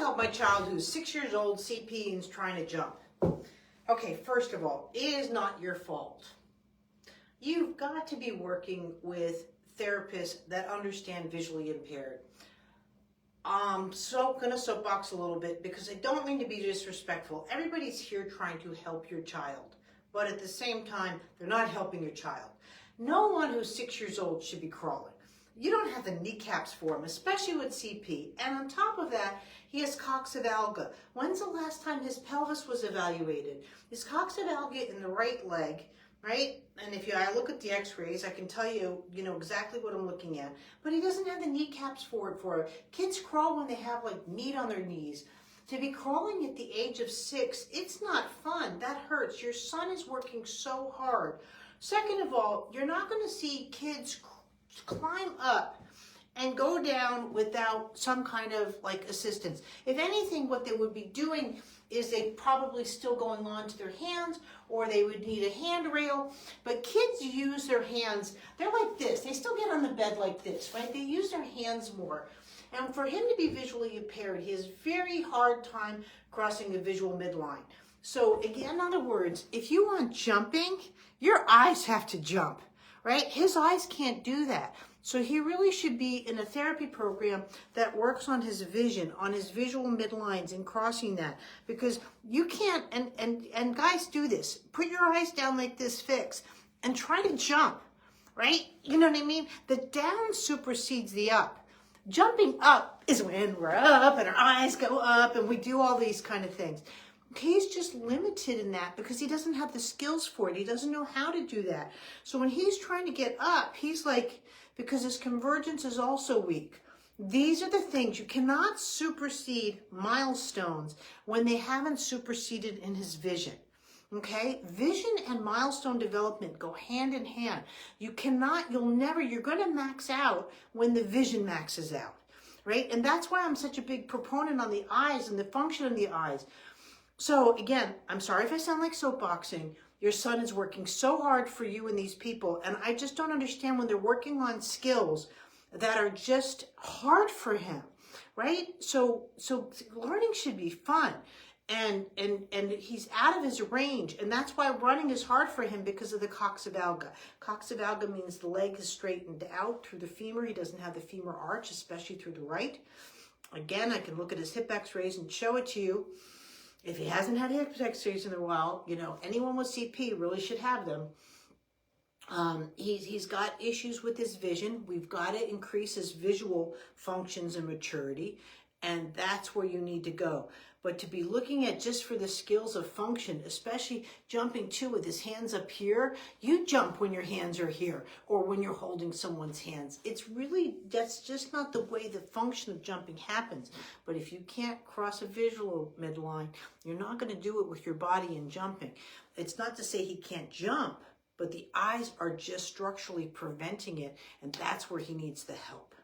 help my child who's 6 years old, CP, and is trying to jump. Okay, first of all, it is not your fault. You've got to be working with therapists that understand visually impaired. I'm gonna soapbox a little bit because I don't mean to be disrespectful. Everybody's here trying to help your child, but at the same time, they're not helping your child. No one who's 6 years old should be crawling. You don't have the kneecaps for him, especially with CP. And on top of that, he has coxavalga. When's the last time his pelvis was evaluated? His coxavalga in the right leg, right? And if I look at the x-rays, I can tell you, exactly what I'm looking at. But he doesn't have the kneecaps for it. Kids crawl when they have like meat on their knees. To be crawling at the age of 6, it's not fun. That hurts. Your son is working so hard. Second of all, you're not going to see kids climb up and go down without some kind of like assistance. If anything, what they would be doing is they probably still going on to their hands, or they would need a handrail. But kids use their hands, they're like this. They still get on the bed like this, right? They use their hands more. And for him to be visually impaired, he has very hard time crossing the visual midline. So again, in other words, if you want jumping, your eyes have to jump, right? His eyes can't do that. So he really should be in a therapy program that works on his vision, on his visual midlines and crossing that. Because you can't, and guys do this, put your eyes down like this, fix, and try to jump, right? You know what I mean? The down supersedes the up. Jumping up is when we're up and our eyes go up and we do all these kind of things. He's just limited in that because he doesn't have the skills for it. He doesn't know how to do that. So when he's trying to get up, he's like, because his convergence is also weak. These are the things. You cannot supersede milestones when they haven't superseded in his vision. Okay? Vision and milestone development go hand in hand. You're going to max out when the vision maxes out. Right? And that's why I'm such a big proponent on the eyes and the function of the eyes. So again, I'm sorry if I sound like soapboxing. Your son is working so hard for you and these people, and I just don't understand when they're working on skills that are just hard for him, right? So learning should be fun, and he's out of his range, and that's why running is hard for him because of the coxavalga. Coxavalga means the leg is straightened out through the femur. He doesn't have the femur arch, especially through the right. Again, I can look at his hip x-rays and show it to you. If he hasn't had hip x-rays in a while, anyone with CP really should have them. He's got issues with his vision. We've got to increase his visual functions and maturity, and that's where you need to go. But to be looking at just for the skills of function, especially jumping too with his hands up here, you jump when your hands are here or when you're holding someone's hands. That's just not the way the function of jumping happens. But if you can't cross a visual midline, you're not going to do it with your body in jumping. It's not to say he can't jump, but the eyes are just structurally preventing it, and that's where he needs the help.